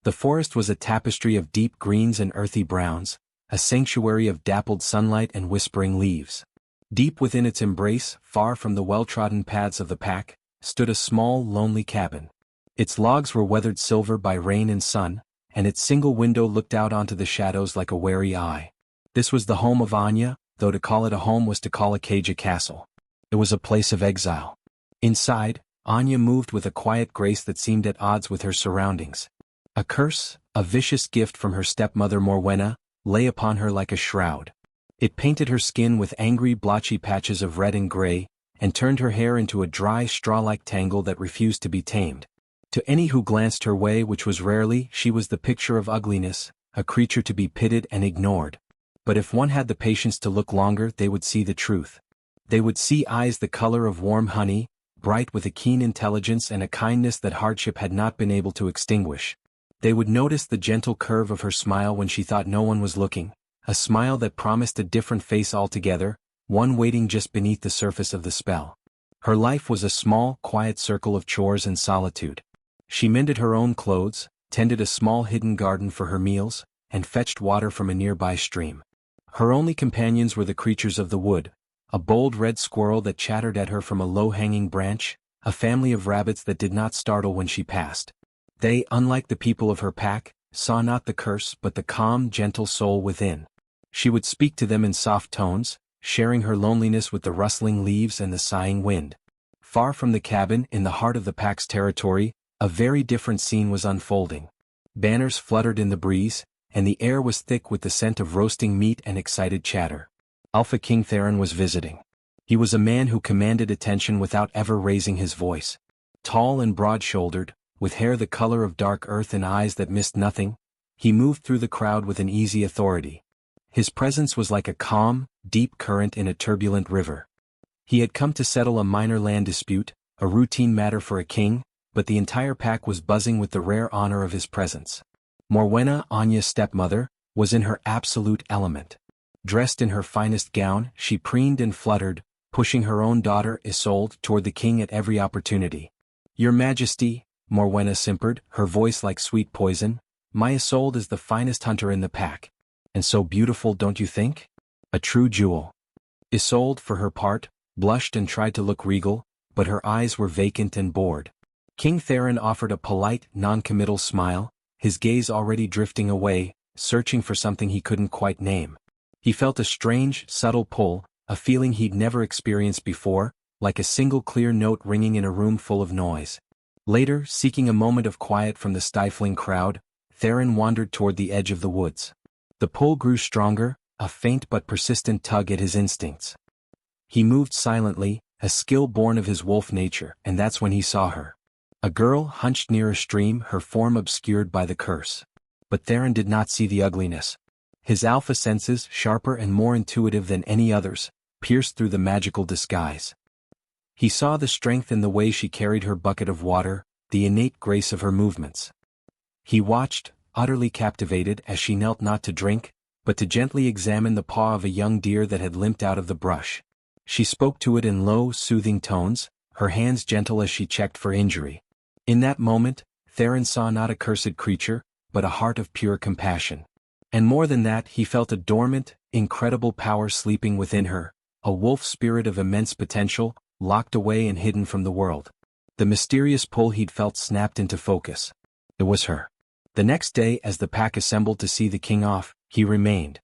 The forest was a tapestry of deep greens and earthy browns, a sanctuary of dappled sunlight and whispering leaves. Deep within its embrace, far from the well-trodden paths of the pack, stood a small, lonely cabin. Its logs were weathered silver by rain and sun, and its single window looked out onto the shadows like a wary eye. This was the home of Anya, though to call it a home was to call a cage a castle. It was a place of exile. Inside, Anya moved with a quiet grace that seemed at odds with her surroundings. A curse, a vicious gift from her stepmother Morwenna, lay upon her like a shroud. It painted her skin with angry blotchy patches of red and gray, and turned her hair into a dry straw-like tangle that refused to be tamed. To any who glanced her way, which was rarely, she was the picture of ugliness, a creature to be pitied and ignored. But if one had the patience to look longer, they would see the truth. They would see eyes the color of warm honey, bright with a keen intelligence and a kindness that hardship had not been able to extinguish. They would notice the gentle curve of her smile when she thought no one was looking, a smile that promised a different face altogether, one waiting just beneath the surface of the spell. Her life was a small, quiet circle of chores and solitude. She mended her own clothes, tended a small hidden garden for her meals, and fetched water from a nearby stream. Her only companions were the creatures of the wood, a bold red squirrel that chattered at her from a low-hanging branch, a family of rabbits that did not startle when she passed. They, unlike the people of her pack, saw not the curse but the calm, gentle soul within. She would speak to them in soft tones, sharing her loneliness with the rustling leaves and the sighing wind. Far from the cabin, in the heart of the pack's territory, a very different scene was unfolding. Banners fluttered in the breeze, and the air was thick with the scent of roasting meat and excited chatter. Alpha King Theron was visiting. He was a man who commanded attention without ever raising his voice. Tall and broad-shouldered, with hair the color of dark earth and eyes that missed nothing, he moved through the crowd with an easy authority. His presence was like a calm, deep current in a turbulent river. He had come to settle a minor land dispute, a routine matter for a king, but the entire pack was buzzing with the rare honor of his presence. Morwenna, Anya's stepmother, was in her absolute element. Dressed in her finest gown, she preened and fluttered, pushing her own daughter Isolde toward the king at every opportunity. "Your Majesty," Morwenna simpered, her voice like sweet poison, "my Isolde is the finest hunter in the pack. And so beautiful, don't you think? A true jewel." Isolde, for her part, blushed and tried to look regal, but her eyes were vacant and bored. King Theron offered a polite, non-committal smile, his gaze already drifting away, searching for something he couldn't quite name. He felt a strange, subtle pull, a feeling he'd never experienced before, like a single clear note ringing in a room full of noise. Later, seeking a moment of quiet from the stifling crowd, Theron wandered toward the edge of the woods. The pull grew stronger, a faint but persistent tug at his instincts. He moved silently, a skill born of his wolf nature, and that's when he saw her. A girl hunched near a stream, her form obscured by the curse. But Theron did not see the ugliness. His alpha senses, sharper and more intuitive than any others, pierced through the magical disguise. He saw the strength in the way she carried her bucket of water, the innate grace of her movements. He watched, utterly captivated, as she knelt not to drink, but to gently examine the paw of a young deer that had limped out of the brush. She spoke to it in low, soothing tones, her hands gentle as she checked for injury. In that moment, Theron saw not a cursed creature, but a heart of pure compassion. And more than that, he felt a dormant, incredible power sleeping within her, a wolf spirit of immense potential, locked away and hidden from the world. The mysterious pull he'd felt snapped into focus. It was her. The next day, as the pack assembled to see the king off, he remained.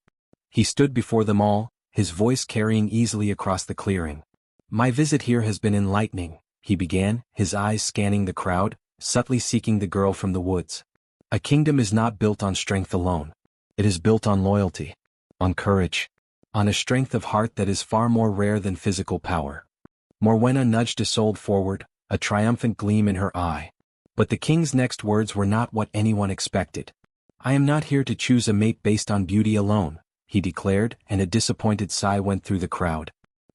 He stood before them all, his voice carrying easily across the clearing. "My visit here has been enlightening," he began, his eyes scanning the crowd, subtly seeking the girl from the woods. "A kingdom is not built on strength alone. It is built on loyalty, on courage, on a strength of heart that is far more rare than physical power." Morwenna nudged Isolde forward, a triumphant gleam in her eye. But the king's next words were not what anyone expected. "I am not here to choose a mate based on beauty alone," he declared, and a disappointed sigh went through the crowd.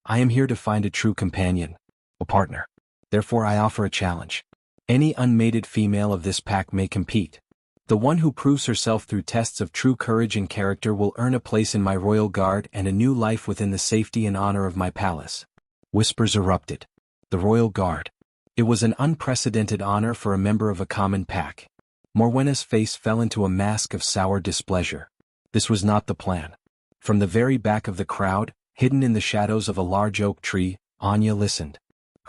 "I am here to find a true companion, a partner. Therefore I offer a challenge. Any unmated female of this pack may compete. The one who proves herself through tests of true courage and character will earn a place in my royal guard and a new life within the safety and honor of my palace." Whispers erupted. The royal guard. It was an unprecedented honor for a member of a common pack. Morwenna's face fell into a mask of sour displeasure. This was not the plan. From the very back of the crowd, hidden in the shadows of a large oak tree, Anya listened.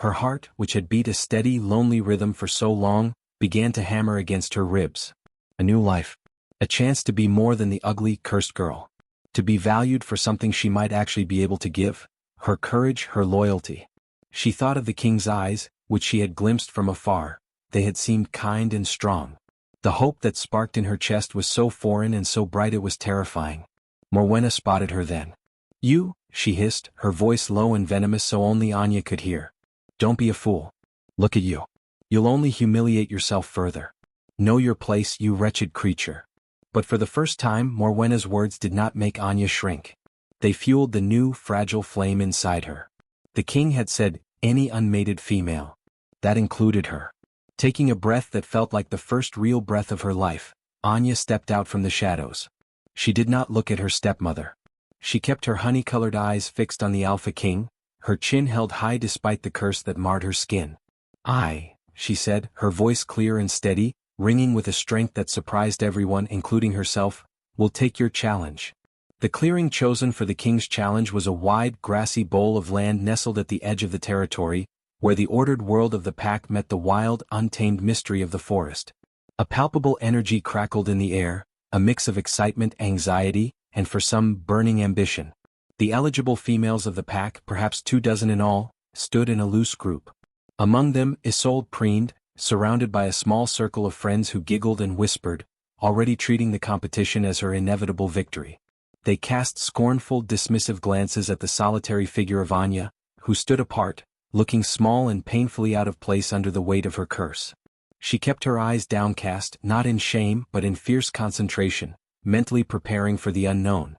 Her heart, which had beat a steady, lonely rhythm for so long, began to hammer against her ribs. A new life. A chance to be more than the ugly, cursed girl. To be valued for something she might actually be able to give. Her courage, her loyalty. She thought of the king's eyes, which she had glimpsed from afar. They had seemed kind and strong. The hope that sparked in her chest was so foreign and so bright it was terrifying. Morwenna spotted her then. "You," she hissed, her voice low and venomous so only Anya could hear. "Don't be a fool. Look at you. You'll only humiliate yourself further. Know your place, you wretched creature." But for the first time, Morwenna's words did not make Anya shrink. They fueled the new, fragile flame inside her. The king had said, any unmated female. That included her. Taking a breath that felt like the first real breath of her life, Anya stepped out from the shadows. She did not look at her stepmother. She kept her honey-colored eyes fixed on the Alpha King, her chin held high despite the curse that marred her skin. "I," she said, her voice clear and steady, ringing with a strength that surprised everyone including herself, "will take your challenge." The clearing chosen for the king's challenge was a wide, grassy bowl of land nestled at the edge of the territory, where the ordered world of the pack met the wild, untamed mystery of the forest. A palpable energy crackled in the air, a mix of excitement, anxiety, and for some, burning ambition. The eligible females of the pack, perhaps 24 in all, stood in a loose group. Among them, Isolde preened, surrounded by a small circle of friends who giggled and whispered, already treating the competition as her inevitable victory. They cast scornful, dismissive glances at the solitary figure of Anya, who stood apart, looking small and painfully out of place under the weight of her curse. She kept her eyes downcast, not in shame but in fierce concentration, mentally preparing for the unknown.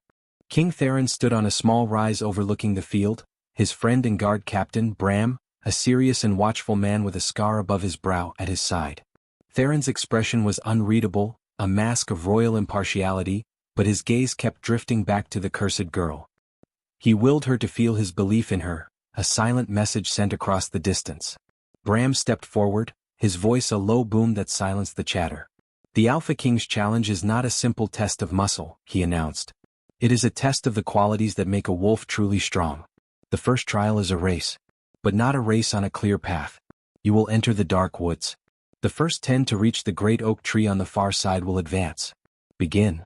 King Theron stood on a small rise overlooking the field, his friend and guard captain, Bram, a serious and watchful man with a scar above his brow, at his side. Theron's expression was unreadable, a mask of royal impartiality, but his gaze kept drifting back to the cursed girl. He willed her to feel his belief in her, a silent message sent across the distance. Bram stepped forward, his voice a low boom that silenced the chatter. "The Alpha King's challenge is not a simple test of muscle," he announced. "It is a test of the qualities that make a wolf truly strong. The first trial is a race. But not a race on a clear path. You will enter the dark woods. The first 10 to reach the great oak tree on the far side will advance. Begin."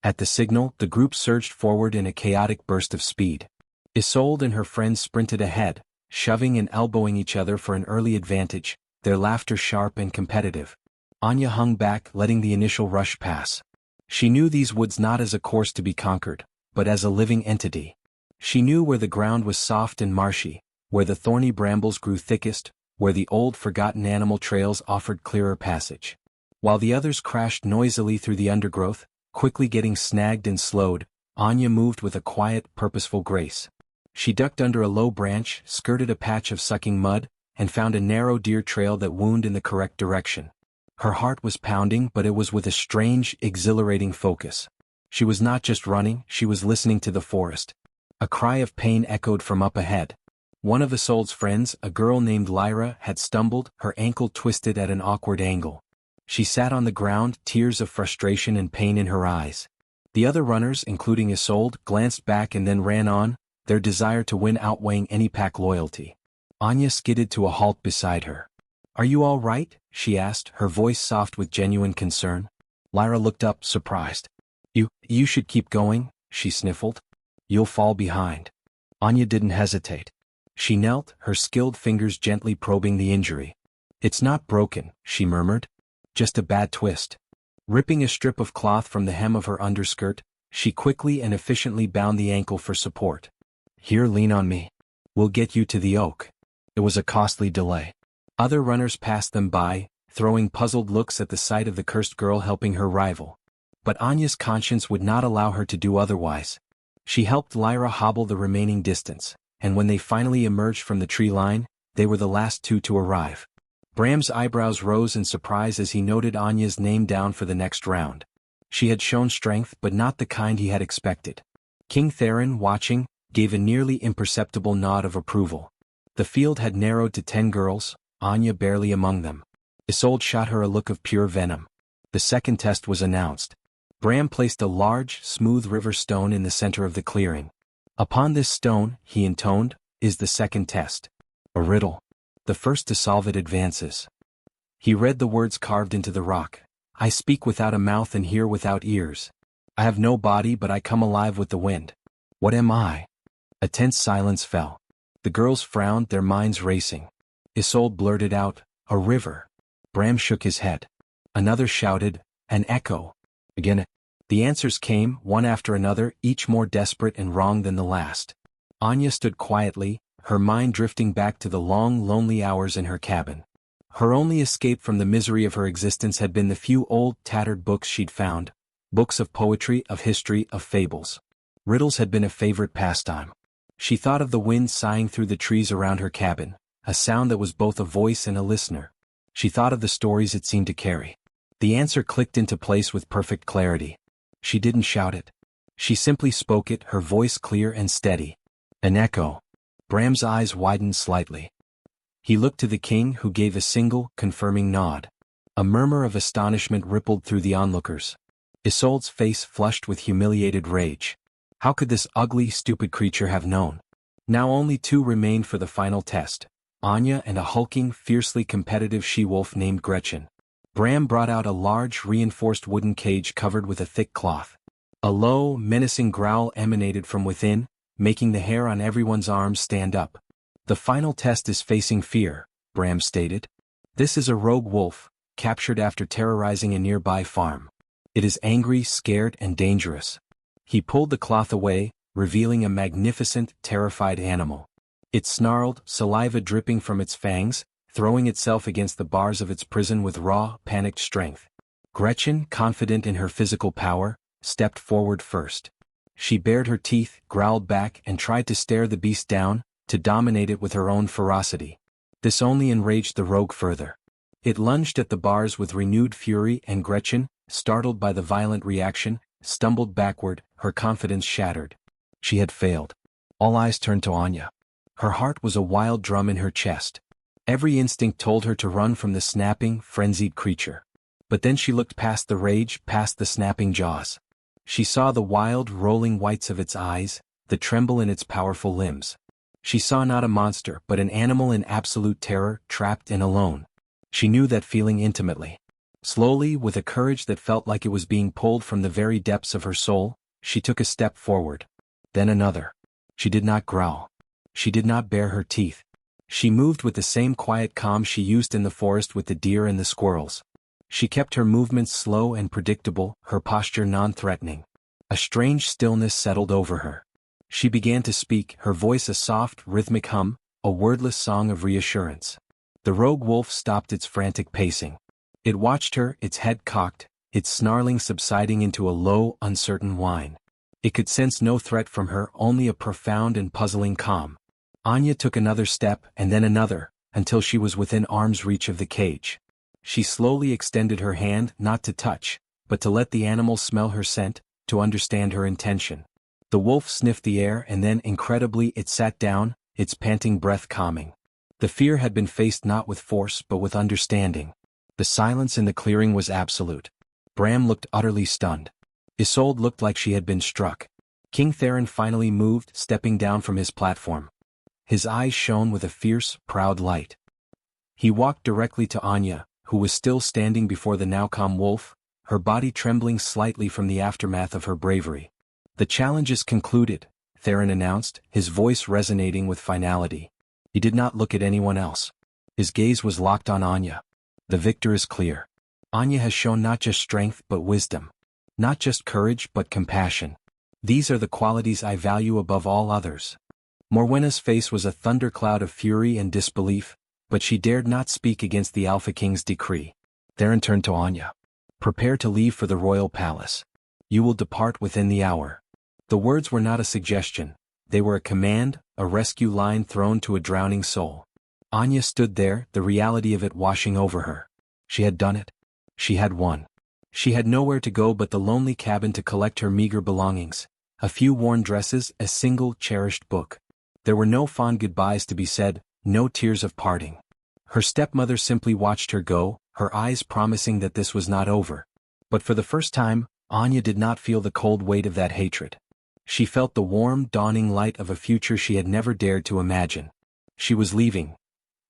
At the signal, the group surged forward in a chaotic burst of speed. Isolde and her friends sprinted ahead, shoving and elbowing each other for an early advantage, their laughter sharp and competitive. Anya hung back, letting the initial rush pass. She knew these woods not as a course to be conquered, but as a living entity. She knew where the ground was soft and marshy, where the thorny brambles grew thickest, where the old forgotten animal trails offered clearer passage. While the others crashed noisily through the undergrowth, quickly getting snagged and slowed, Anya moved with a quiet, purposeful grace. She ducked under a low branch, skirted a patch of sucking mud, and found a narrow deer trail that wound in the correct direction. Her heart was pounding, but it was with a strange, exhilarating focus. She was not just running, she was listening to the forest. A cry of pain echoed from up ahead. One of Isolde's friends, a girl named Lyra, had stumbled, her ankle twisted at an awkward angle. She sat on the ground, tears of frustration and pain in her eyes. The other runners, including Isolde, glanced back and then ran on, their desire to win outweighing any pack loyalty. Anya skidded to a halt beside her. "Are you all right?" she asked, her voice soft with genuine concern. Lyra looked up, surprised. You should keep going," she sniffled. "You'll fall behind." Anya didn't hesitate. She knelt, her skilled fingers gently probing the injury. "It's not broken," she murmured. "Just a bad twist." Ripping a strip of cloth from the hem of her underskirt, she quickly and efficiently bound the ankle for support. "Here, lean on me. We'll get you to the oak." It was a costly delay. Other runners passed them by, throwing puzzled looks at the sight of the cursed girl helping her rival. But Anya's conscience would not allow her to do otherwise. She helped Lyra hobble the remaining distance, and when they finally emerged from the tree line, they were the last 2 to arrive. Bram's eyebrows rose in surprise as he noted Anya's name down for the next round. She had shown strength, but not the kind he had expected. King Theron, watching, gave a nearly imperceptible nod of approval. The field had narrowed to 10 girls, Anya barely among them. Isolde shot her a look of pure venom. The second test was announced. Bram placed a large, smooth river stone in the center of the clearing. Upon this stone, he intoned, is the second test. A riddle. The first to solve it advances. He read the words carved into the rock. I speak without a mouth and hear without ears. I have no body but I come alive with the wind. What am I? A tense silence fell. The girls frowned, their minds racing. Isolde blurted out, a river. Bram shook his head. Another shouted, an echo. Again, the answers came, one after another, each more desperate and wrong than the last. Anya stood quietly, her mind drifting back to the long, lonely hours in her cabin. Her only escape from the misery of her existence had been the few old, tattered books she'd found, books of poetry, of history, of fables. Riddles had been a favorite pastime. She thought of the wind sighing through the trees around her cabin, a sound that was both a voice and a listener. She thought of the stories it seemed to carry. The answer clicked into place with perfect clarity. She didn't shout it. She simply spoke it, her voice clear and steady. An echo. Bram's eyes widened slightly. He looked to the king, who gave a single, confirming nod. A murmur of astonishment rippled through the onlookers. Isolde's face flushed with humiliated rage. How could this ugly, stupid creature have known? Now only two remained for the final test. Anya and a hulking, fiercely competitive she-wolf named Gretchen. Bram brought out a large, reinforced wooden cage covered with a thick cloth. A low, menacing growl emanated from within, making the hair on everyone's arms stand up. The final test is facing fear, Bram stated. This is a rogue wolf, captured after terrorizing a nearby farm. It is angry, scared, and dangerous. He pulled the cloth away, revealing a magnificent, terrified animal. It snarled, saliva dripping from its fangs, throwing itself against the bars of its prison with raw, panicked strength. Gretchen, confident in her physical power, stepped forward first. She bared her teeth, growled back, and tried to stare the beast down, to dominate it with her own ferocity. This only enraged the rogue further. It lunged at the bars with renewed fury, and Gretchen, startled by the violent reaction, stumbled backward, her confidence shattered. She had failed. All eyes turned to Anya. Her heart was a wild drum in her chest. Every instinct told her to run from the snapping, frenzied creature. But then she looked past the rage, past the snapping jaws. She saw the wild, rolling whites of its eyes, the tremble in its powerful limbs. She saw not a monster but an animal in absolute terror, trapped and alone. She knew that feeling intimately. Slowly, with a courage that felt like it was being pulled from the very depths of her soul, she took a step forward. Then another. She did not growl. She did not bare her teeth. She moved with the same quiet calm she used in the forest with the deer and the squirrels. She kept her movements slow and predictable, her posture non-threatening. A strange stillness settled over her. She began to speak, her voice a soft, rhythmic hum, a wordless song of reassurance. The rogue wolf stopped its frantic pacing. It watched her, its head cocked, its snarling subsiding into a low, uncertain whine. It could sense no threat from her, only a profound and puzzling calm. Anya took another step, and then another, until she was within arm's reach of the cage. She slowly extended her hand, not to touch, but to let the animal smell her scent, to understand her intention. The wolf sniffed the air, and then, incredibly, it sat down, its panting breath calming. The fear had been faced not with force but with understanding. The silence in the clearing was absolute. Bram looked utterly stunned. Isolde looked like she had been struck. King Theron finally moved, stepping down from his platform. His eyes shone with a fierce, proud light. He walked directly to Anya, who was still standing before the now calm wolf, her body trembling slightly from the aftermath of her bravery. The challenge is concluded, Theron announced, his voice resonating with finality. He did not look at anyone else. His gaze was locked on Anya. The victor is clear. Anya has shown not just strength but wisdom. Not just courage but compassion. These are the qualities I value above all others. Morwenna's face was a thundercloud of fury and disbelief, but she dared not speak against the Alpha King's decree. Theron turned to Anya. Prepare to leave for the royal palace. You will depart within the hour. The words were not a suggestion. They were a command, a rescue line thrown to a drowning soul. Anya stood there, the reality of it washing over her. She had done it. She had won. She had nowhere to go but the lonely cabin to collect her meager belongings, a few worn dresses, a single cherished book. There were no fond goodbyes to be said, no tears of parting. Her stepmother simply watched her go, her eyes promising that this was not over, But for the first time, Anya did not feel the cold weight of that hatred. She felt the warm, dawning light of a future she had never dared to imagine. She was leaving.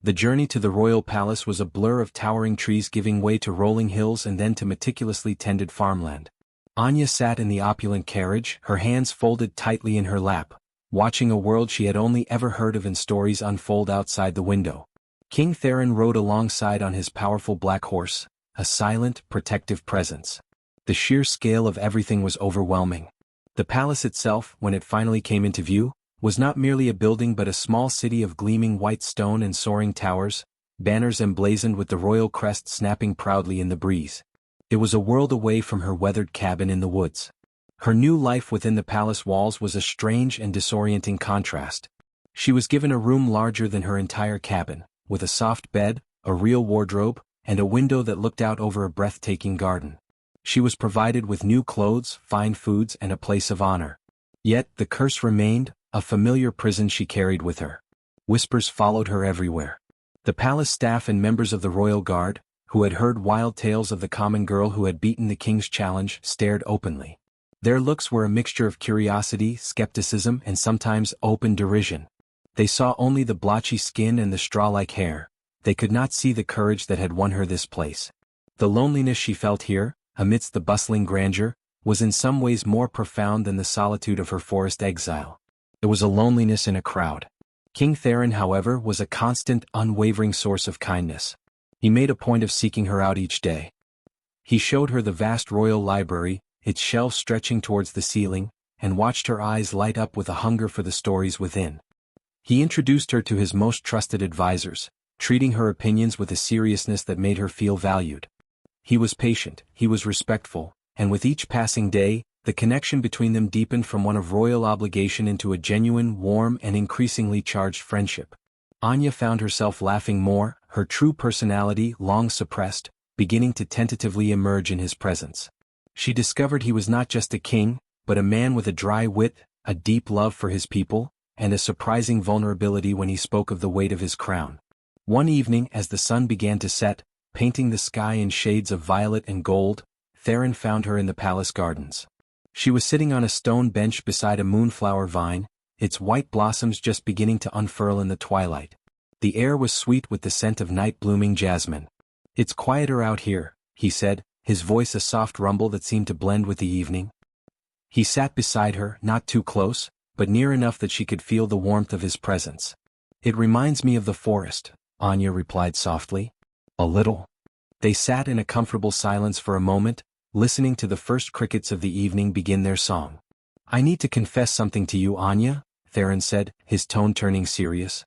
The journey to the royal palace was a blur of towering trees giving way to rolling hills and then to meticulously tended farmland. Anya sat in the opulent carriage, her hands folded tightly in her lap, watching a world she had only ever heard of in stories unfold outside the window. King Theron rode alongside on his powerful black horse, a silent, protective presence. The sheer scale of everything was overwhelming. The palace itself, when it finally came into view, was not merely a building but a small city of gleaming white stone and soaring towers, banners emblazoned with the royal crest snapping proudly in the breeze. It was a world away from her weathered cabin in the woods. Her new life within the palace walls was a strange and disorienting contrast. She was given a room larger than her entire cabin, with a soft bed, a real wardrobe, and a window that looked out over a breathtaking garden. She was provided with new clothes, fine foods, and a place of honor. Yet, the curse remained, a familiar prison she carried with her. Whispers followed her everywhere. The palace staff and members of the royal guard, who had heard wild tales of the common girl who had beaten the king's challenge, stared openly. Their looks were a mixture of curiosity, skepticism, and sometimes open derision. They saw only the blotchy skin and the straw-like hair. They could not see the courage that had won her this place. The loneliness she felt here, amidst the bustling grandeur, was in some ways more profound than the solitude of her forest exile. It was a loneliness in a crowd. King Theron, however, was a constant, unwavering source of kindness. He made a point of seeking her out each day. He showed her the vast royal library, its shelves stretching towards the ceiling, and watched her eyes light up with a hunger for the stories within. He introduced her to his most trusted advisors, treating her opinions with a seriousness that made her feel valued. He was patient, he was respectful, and with each passing day, the connection between them deepened from one of royal obligation into a genuine, warm, and increasingly charged friendship. Anya found herself laughing more, her true personality, long suppressed, beginning to tentatively emerge in his presence. She discovered he was not just a king, but a man with a dry wit, a deep love for his people, and a surprising vulnerability when he spoke of the weight of his crown. One evening, as the sun began to set, painting the sky in shades of violet and gold, Theron found her in the palace gardens. She was sitting on a stone bench beside a moonflower vine, its white blossoms just beginning to unfurl in the twilight. The air was sweet with the scent of night-blooming jasmine. "It's quieter out here," he said, his voice a soft rumble that seemed to blend with the evening. He sat beside her, not too close, but near enough that she could feel the warmth of his presence. "It reminds me of the forest," Anya replied softly. "A little." They sat in a comfortable silence for a moment, listening to the first crickets of the evening begin their song. "I need to confess something to you, Anya," Theron said, his tone turning serious.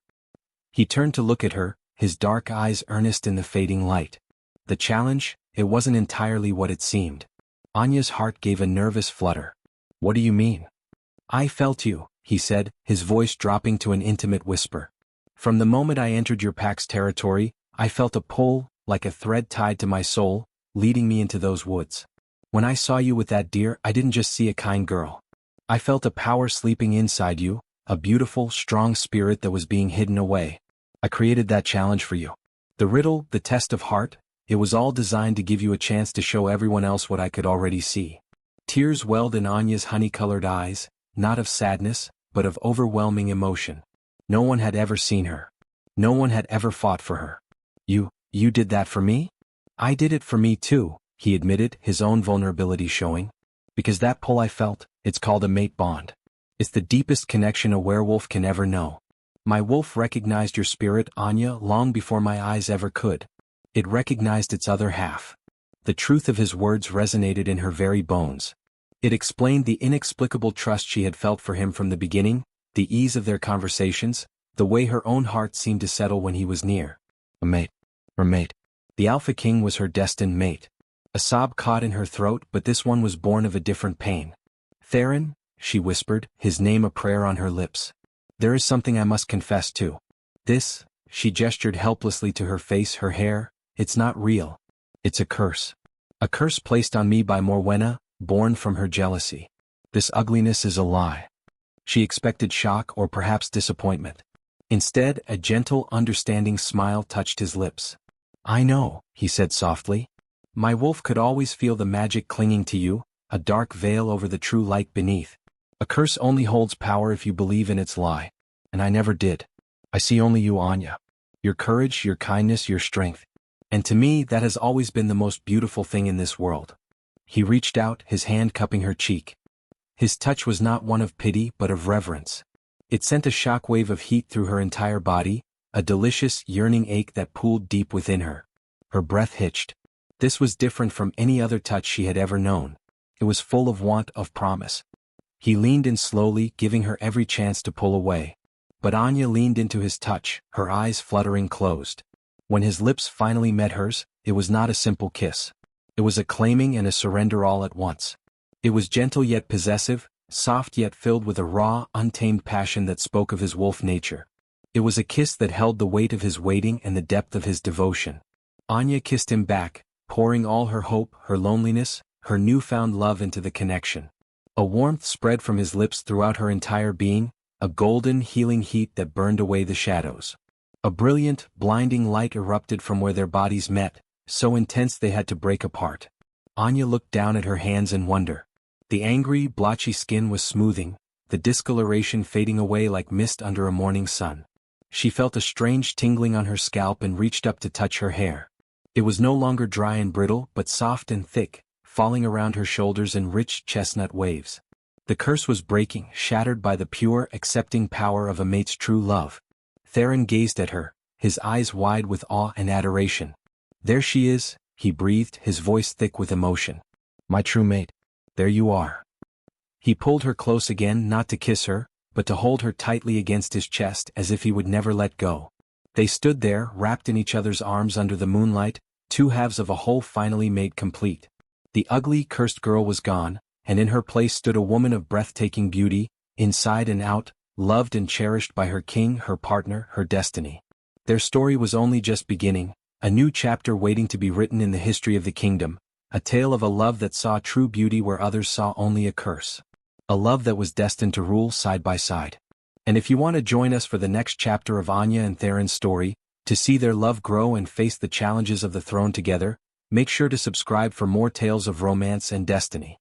He turned to look at her, his dark eyes earnest in the fading light. The challenge, it wasn't entirely what it seemed. Anya's heart gave a nervous flutter. "What do you mean?" "I felt you," he said, his voice dropping to an intimate whisper. "From the moment I entered your pack's territory, I felt a pull, like a thread tied to my soul, leading me into those woods. When I saw you with that deer, I didn't just see a kind girl. I felt a power sleeping inside you, a beautiful, strong spirit that was being hidden away. I created that challenge for you. The riddle, the test of heart, it was all designed to give you a chance to show everyone else what I could already see." Tears welled in Anya's honey-colored eyes, not of sadness, but of overwhelming emotion. No one had ever seen her. No one had ever fought for her. You did that for me?" "I did it for me too," he admitted, his own vulnerability showing. "Because that pull I felt, it's called a mate bond. It's the deepest connection a werewolf can ever know. My wolf recognized your spirit, Anya, long before my eyes ever could. It recognized its other half." The truth of his words resonated in her very bones. It explained the inexplicable trust she had felt for him from the beginning, the ease of their conversations, the way her own heart seemed to settle when he was near. A mate. Her mate. The Alpha King was her destined mate. A sob caught in her throat, but this one was born of a different pain. "Theron," she whispered, his name a prayer on her lips. "There is something I must confess to. This," she gestured helplessly to her face, her hair, "it's not real. It's a curse. A curse placed on me by Morwenna, born from her jealousy. This ugliness is a lie." She expected shock or perhaps disappointment. Instead, a gentle, understanding smile touched his lips. "I know," he said softly. My wolf could always feel the magic clinging to you, a dark veil over the true light beneath. A curse only holds power if you believe in its lie. And I never did. I see only you, Anya. Your courage, your kindness, your strength. And to me, that has always been the most beautiful thing in this world. He reached out, his hand cupping her cheek. His touch was not one of pity but of reverence. It sent a shockwave of heat through her entire body, a delicious, yearning ache that pooled deep within her. Her breath hitched. This was different from any other touch she had ever known. It was full of want, of promise. He leaned in slowly, giving her every chance to pull away. But Anya leaned into his touch, her eyes fluttering closed. When his lips finally met hers, it was not a simple kiss. It was a claiming and a surrender all at once. It was gentle yet possessive, soft yet filled with a raw, untamed passion that spoke of his wolf nature. It was a kiss that held the weight of his waiting and the depth of his devotion. Anya kissed him back, pouring all her hope, her loneliness, her newfound love into the connection. A warmth spread from his lips throughout her entire being, a golden, healing heat that burned away the shadows. A brilliant, blinding light erupted from where their bodies met, so intense they had to break apart. Anya looked down at her hands in wonder. The angry, blotchy skin was smoothing, the discoloration fading away like mist under a morning sun. She felt a strange tingling on her scalp and reached up to touch her hair. It was no longer dry and brittle but soft and thick, falling around her shoulders in rich chestnut waves. The curse was breaking, shattered by the pure, accepting power of a mate's true love. Theron gazed at her, his eyes wide with awe and adoration. "There she is," he breathed, his voice thick with emotion. "My true mate. There you are." He pulled her close again, not to kiss her, but to hold her tightly against his chest as if he would never let go. They stood there, wrapped in each other's arms under the moonlight, two halves of a whole finally made complete. The ugly, cursed girl was gone, and in her place stood a woman of breathtaking beauty, inside and out, loved and cherished by her king, her partner, her destiny. Their story was only just beginning, a new chapter waiting to be written in the history of the kingdom, a tale of a love that saw true beauty where others saw only a curse. A love that was destined to rule side by side. And if you want to join us for the next chapter of Anya and Theron's story, to see their love grow and face the challenges of the throne together, make sure to subscribe for more tales of romance and destiny.